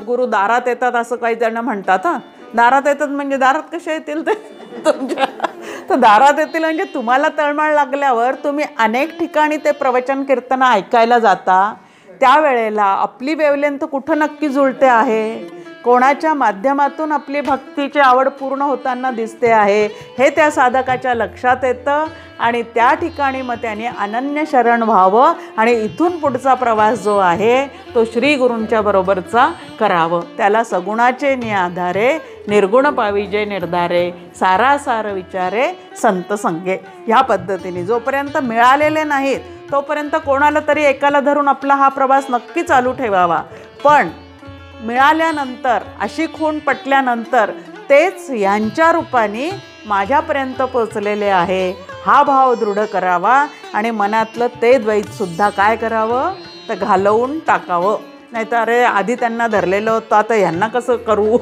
सद्गुरू दारात येतात असं काही जण म्हणतात. हां, दारात येतात म्हणजे दारात कसे येतील ते तुमच्या, तर दारात येतील म्हणजे तुम्हाला तळमळ लागल्यावर तुम्ही अनेक ठिकाणी ते प्रवचन कीर्तन ऐकायला जाता. त्यावेळेला आपली वेवलेंथ कुठं नक्की जुळते आहे, कोणाच्या माध्यमातून आपली भक्तीची आवड पूर्ण होताना दिसते आहे, हे त्या साधकाच्या लक्षात येतं. आणि त्या ठिकाणी मग त्याने अनन्य शरण व्हावं आणि इथून पुढचा प्रवास जो आहे तो श्री गुरूंच्या बरोबरचा करावं. त्याला सगुणाचे निआधारे, निर्गुण पाविजे निर्धारे, सारासार विचारे संत संगे. ह्या पद्धतीने जोपर्यंत मिळालेले नाहीत तोपर्यंत कोणाला तरी एकाला धरून आपला हा प्रवास नक्की चालू ठेवावा. पण मिळाल्यानंतर, अशी खूण पटल्यानंतर तेच यांच्या रूपाने माझ्यापर्यंत पोचलेले आहे हा भाव दृढ करावा. आणि मनातलं ते द्वैतसुद्धा काय करावं तर घालवून टाकावं. नाही तर अरे आधी त्यांना धरलेलं होतं आता ह्यांना कसं करू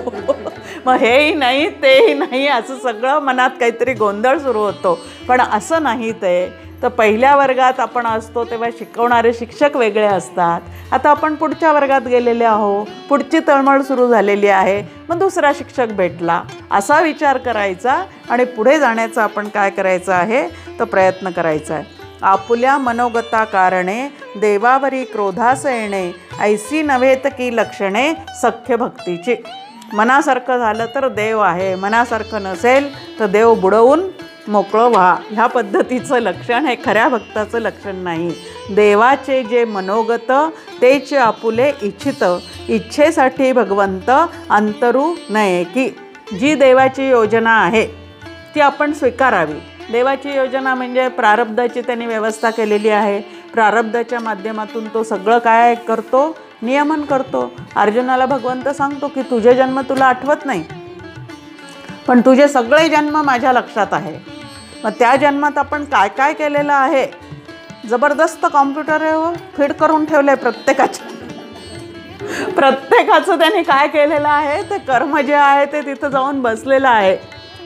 मग हेही नाही तेही नाही असं सगळं मनात काहीतरी गोंधळ सुरू होतो. पण असं नाही ते. तर पहिल्या वर्गात आपण असतो तेव्हा शिकवणारे शिक्षक वेगळे असतात. आता आपण पुढच्या वर्गात गेलेले आहो, पुढची तळमळ सुरू झालेली आहे, मग दुसरा शिक्षक भेटला असा विचार करायचा आणि पुढे जाण्याचा आपण काय करायचं आहे तर प्रयत्न करायचा आहे. आपुल्या मनोगता कारणे देवावरी क्रोधास येणे, ऐसी नव्हेत की लक्षणे सख्य भक्तीची. मनासारखं झालं तर देव आहे, मनासारखं नसेल तर देव बुडवून मोकळं व्हा. ह्या पद्धतीचं लक्षण हे खऱ्या भक्ताचं लक्षण नाही. देवाचे जे मनोगत तेच आपुले इच्छित, इच्छेसाठी भगवंत अंतरू नये की. जी देवाची योजना आहे ती आपण स्वीकारावी. देवाची योजना म्हणजे प्रारब्धाची त्यांनी व्यवस्था केलेली आहे. प्रारब्धाच्या माध्यमातून तो सगळं काय करतो, नियमन करतो. अर्जुनाला भगवंत सांगतो की तुझे जन्म तुला आठवत नाही, पण तुझे सगळे जन्म माझ्या लक्षात आहे. मग त्या जन्मात आपण काय काय केलेलं आहे, जबरदस्त कॉम्प्युटरवर फीड करून ठेवलं आहे प्रत्येकाचं त्यांनी काय केलेलं आहे ते कर्म जे आहे ते तिथं जाऊन बसलेलं आहे.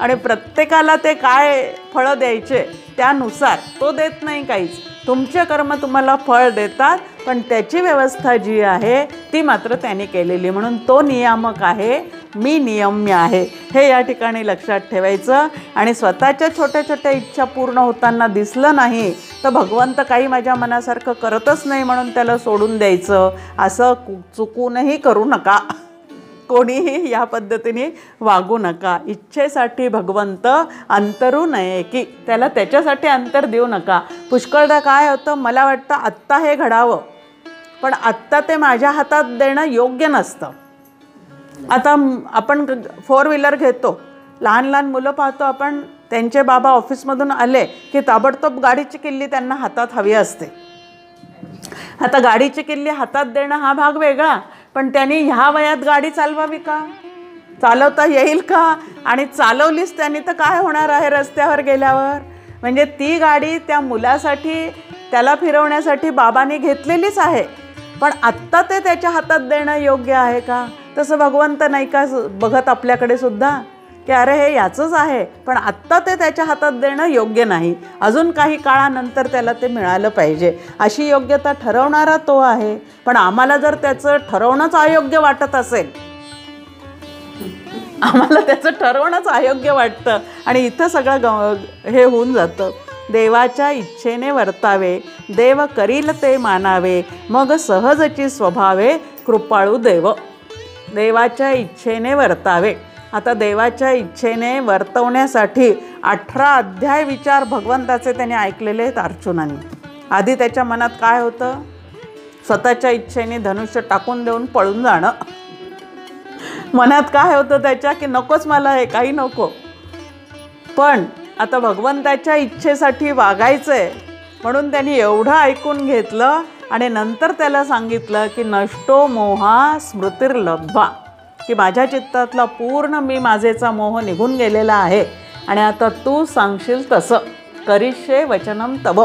आणि प्रत्येकाला ते काय फळं द्यायचे त्यानुसार तो देत नाही काहीच. तुमचे कर्म तुम्हाला फळ देतात, पण त्याची व्यवस्था जी आहे ती मात्र त्याने केलेली. म्हणून तो नियामक आहे, मी नियम्य आहे, हे या ठिकाणी लक्षात ठेवायचं. आणि स्वतःच्या छोट्या छोट्या इच्छा पूर्ण होताना दिसलं नाही तर भगवंत काही माझ्या मनासारखं करतच नाही म्हणून त्याला सोडून द्यायचं, असं चुकूनही करू नका. कोणीही या पद्धतीने वागू नका. इच्छेसाठी भगवंत अंतरू नये की, त्याला त्याच्यासाठी अंतर देऊ नका. पुष्कळदा काय होतं, मला वाटतं आत्ता हे घडावं, पण आत्ता ते माझ्या हातात देणं योग्य नसतं. आता आपण 4 व्हीलर घेतो, लहान लहान मुलं पाहतो आपण, त्यांचे बाबा ऑफिसमधून आले की ताबडतोब गाडीची किल्ली त्यांना हातात हवी असते. आता गाडीची किल्ली हातात देणं हा भाग वेगळा, पण त्यांनी ह्या वयात गाडी चालवावी का, चालवता येईल का, आणि चालवलीच त्यांनी तर काय होणार आहे रस्त्यावर गेल्यावर. म्हणजे ती गाडी त्या मुलासाठी, त्याला फिरवण्यासाठी बाबांनी घेतलेलीच आहे, पण आत्ता ते त्याच्या हातात देणं योग्य आहे का. तसं भगवंत नाही का बघत आपल्याकडे सुद्धा की अरे हे याचंच आहे, पण आत्ता ते त्याच्या हातात देणं योग्य नाही, अजून काही काळानंतर त्याला ते मिळालं पाहिजे, अशी योग्यता ठरवणारा तो आहे. पण आम्हाला जर त्याचं ठरवणंच अयोग्य वाटत असेल, आम्हाला त्याचं ठरवणंच अयोग्य वाटतं आणि इथं सगळं हे होऊन जातं. देवाच्या इच्छेने वर्तावे, देव करील ते मानावे, मग सहजची स्वभावे कृपाळू देव. देवाच्या इच्छेने वर्तावे. आता देवाच्या इच्छेने वर्तवण्यासाठी 18 अध्याय विचार भगवंताचे त्याने ऐकलेले आहेत अर्जुनाने. आधी त्याच्या मनात काय होतं, स्वतःच्या इच्छेने धनुष्य टाकून देऊन पळून जाणं. मनात काय होतं त्याच्या की नकोच मला हे, काही नको. पण आता भगवंताच्या इच्छेसाठी वागायचंय म्हणून त्यांनी एवढं ऐकून घेतलं आणि नंतर त्याला सांगितलं की नष्टो मोहा स्मृतिर्लब्ध्वा, की माझ्या चित्तातला पूर्ण मी माझेचा मोह निघून गेलेला आहे आणि आता तू सांगशील तसं करिष्ये वचनम तव,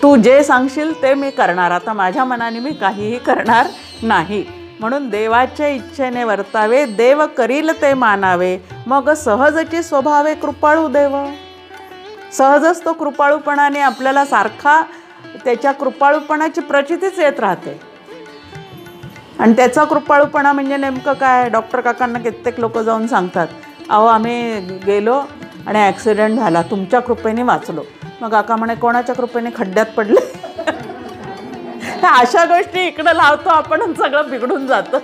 तू जे सांगशील ते मी करणार, आता माझ्या मनाने मी काहीही करणार नाही. म्हणून देवाच्या इच्छेने वर्तावे, देव करील ते मानावे, मग सहजची स्वभावे कृपाळू देव. सहजच तो कृपाळूपणाने आपल्याला सारखा त्याच्या कृपाळूपणाची प्रचितीच येत राहते. आणि त्याचा कृपाळूपणा म्हणजे नेमकं काय, डॉक्टर काकांना कित्येक लोक जाऊन सांगतात, अहो आम्ही गेलो आणि ॲक्सिडेंट झाला, तुमच्या कृपेने वाचलो. मग काका म्हणे कोणाच्या कृपेने, खड्ड्यात पडले. अशा गोष्टी इकडं लावतो आपण, सगळं बिघडून जातं.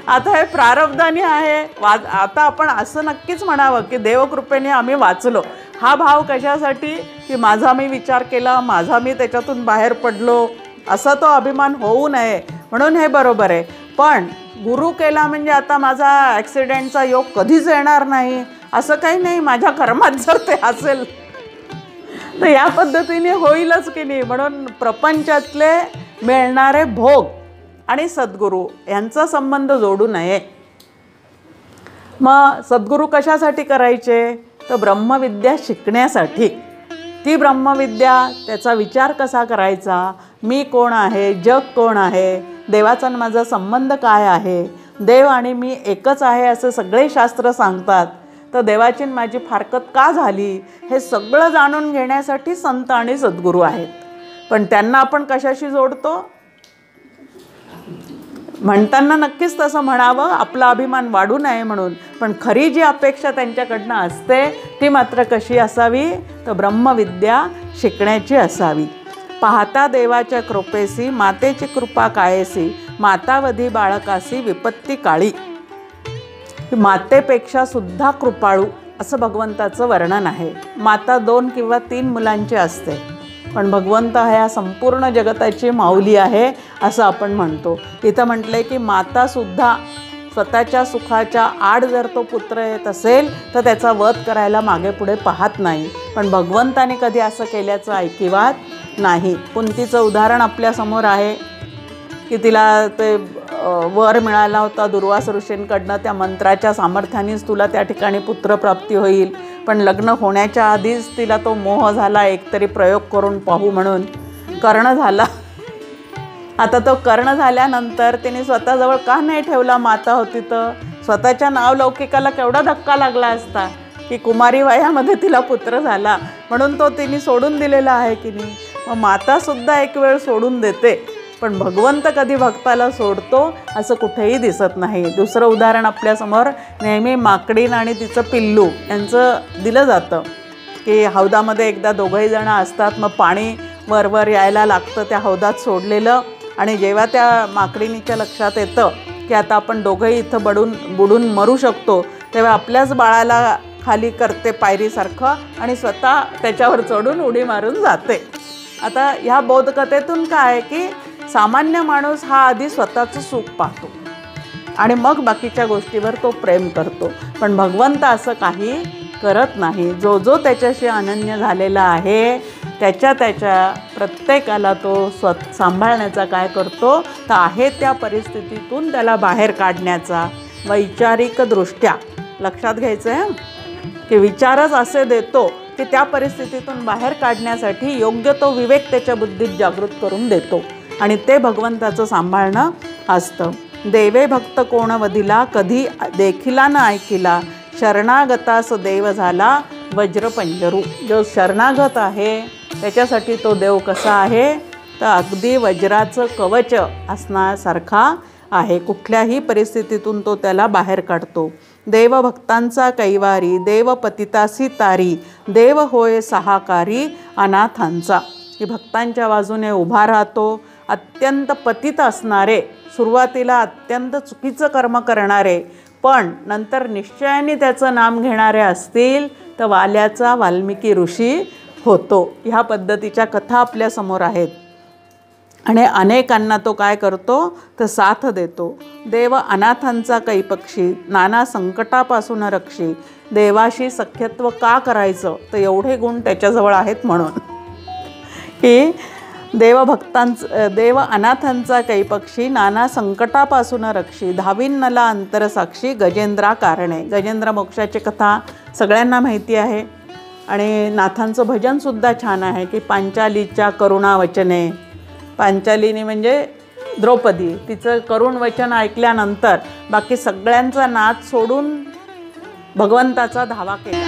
आता हे प्रारब्धानी आहे. आता आपण असं नक्कीच म्हणावं की देवकृपेने आम्ही वाचलो. हा भाव कशासाठी, की माझा मी विचार केला, माझा मी त्याच्यातून बाहेर पडलो, असा तो अभिमान होऊ नये म्हणून हे बरोबर आहे. पण गुरु केला म्हणजे आता माझा ॲक्सिडेंटचा योग कधीच येणार नाही असं काही नाही. माझ्या कर्मात जर ते असेल तर या पद्धतीने होईलच की नाही. म्हणून प्रपंचातले मिळणारे भोग आणि सद्गुरू यांचा संबंध जोडू नये. मग सद्गुरू कशासाठी करायचे, तर ब्रह्मविद्या शिकण्यासाठी. ती ब्रह्मविद्या, त्याचा विचार कसा करायचा, मी कोण आहे, जग कोण आहे, देवाचा माझा संबंध काय आहे, देव आणि मी एकच आहे असं सगळे शास्त्र सांगतात. तर देवाची माझी फारकत का झाली, हे सगळं जाणून घेण्यासाठी संत आणि सद्गुरू आहेत. पण त्यांना आपण कशाशी जोडतो, म्हणताना नक्कीच तसं म्हणावं, आपला अभिमान वाढू नये म्हणून. पण खरी जी अपेक्षा त्यांच्याकडनं असते ती मात्र कशी असावी, तर ब्रह्मविद्या शिकण्याची असावी. पाहता देवाच्या कृपेसी, मातेची कृपा कायेसी, मातावधी बाळकासी विपत्ती काळी. मातेपेक्षा सुद्धा कृपाळू असं भगवंताचं वर्णन आहे. माता 2 किंवा 3 मुलांची असते, पण भगवंत ह्या संपूर्ण जगताची माऊली आहे असं आपण म्हणतो. इथं म्हटलंय की मातासुद्धा स्वतःच्या सुखाच्या आड जर तो पुत्र येत असेल तर त्याचा वध करायला मागे पुढे पाहत नाही. पण भगवंताने कधी असं केल्याचं ऐकिवात नाही. कुंतीचं उदाहरण आपल्यासमोर आहे की तिला ते वर मिळाला होता दुर्वास ऋषींकडनं, त्या मंत्राच्या सामर्थ्यानेच तुला त्या ठिकाणी पुत्रप्राप्ती होईल. पण लग्न होण्याच्या आधीच तिला तो मोह झाला, एकतरी प्रयोग करून पाहू म्हणून. कर्ण झाला. आता तो कर्ण झाल्यानंतर तिने स्वतःजवळ का नाही ठेवला, माता होती तर स्वतःच्या नावलौकिकाला केवढा धक्का लागला असता की कुमारी वयामध्ये तिला पुत्र झाला, म्हणून तो तिने सोडून दिलेला आहे की नाही. मग मातासुद्धा एक वेळ सोडून देते, पण भगवंत कधी भक्ताला सोडतो असं कुठेही दिसत नाही. दुसरं उदाहरण आपल्यासमोर नेहमी माकडीन आणि तिचं पिल्लू यांचं दिलं जातं की हौदामध्ये एकदा दोघंही जण असतात, मग पाणी वरवर यायला लागतं त्या हौदात सोडलेलं, आणि जेव्हा त्या माकडिणीच्या लक्षात येतं की आता आपण दोघंही इथं बुडून मरू शकतो, तेव्हा आपल्याच बाळाला खाली करते पायरीसारखं आणि स्वतः त्याच्यावर चढून उडी मारून जाते. आता ह्या बोधकथेतून काय आहे की सामान्य माणूस हा आधी स्वतःचं सुख पाहतो आणि मग बाकीच्या गोष्टीवर तो प्रेम करतो. पण भगवंत असं काही करत नाही. जो जो त्याच्याशी अनन्य झालेला आहे त्याच्या प्रत्येकाला तो सांभाळण्याचा काय करतो, तर आहे त्या परिस्थितीतून त्याला बाहेर काढण्याचा वैचारिक दृष्ट्या लक्षात घ्यायचं आहे की विचारच असे देतो की त्या परिस्थितीतून बाहेर काढण्यासाठी योग्य तो विवेक त्याच्या बुद्धीत जागृत करून देतो, आणि ते भगवंताचं सांभाळणं असतं. देवे भक्त कोण वधिला, कधी देखिला न ऐकिला, शरणागतास देव झाला वज्रपंजरू. जो शरणागत आहे त्याच्यासाठी तो देव कसा आहे, तर अगदी वज्राचं कवच असण्यासारखा आहे. कुठल्याही परिस्थितीतून तो त्याला बाहेर काढतो. देव भक्तांचा कैवारी, देव पतितासी तारी, देव होय सहाकारी अनाथांचा. की भक्तांच्या बाजूने उभा राहतो. अत्यंत पतित असणारे, सुरुवातीला अत्यंत चुकीचं कर्म करणारे, पण नंतर निश्चयाने त्याचं नाम घेणारे असतील तर वाल्याचा वाल्मिकी ऋषी होतो. ह्या पद्धतीच्या कथा आपल्यासमोर आहेत. आणि अनेकांना तो काय करतो, तर साथ देतो. देव अनाथांचा कैपक्षी, नाना संकटापासून रक्षी. देवाशी सख्यत्व का करायचं, तर एवढे गुण त्याच्याजवळ आहेत म्हणून की देव अनाथांचा कैपक्षी, नाना संकटापासून रक्षी. धाविन्नला अंतरसाक्षी, गजेंद्रा कारणे. गजेंद्र मोक्षाची कथा सगळ्यांना माहिती आहे. आणि नाथांचं भजनसुद्धा छान आहे की पांचालीच्या करुणा वचने. पांचालीनी म्हणजे द्रौपदी, तिचं करुण वचन ऐकल्यानंतर बाकी सगळ्यांचा नाद सोडून भगवंताचा धावा केला.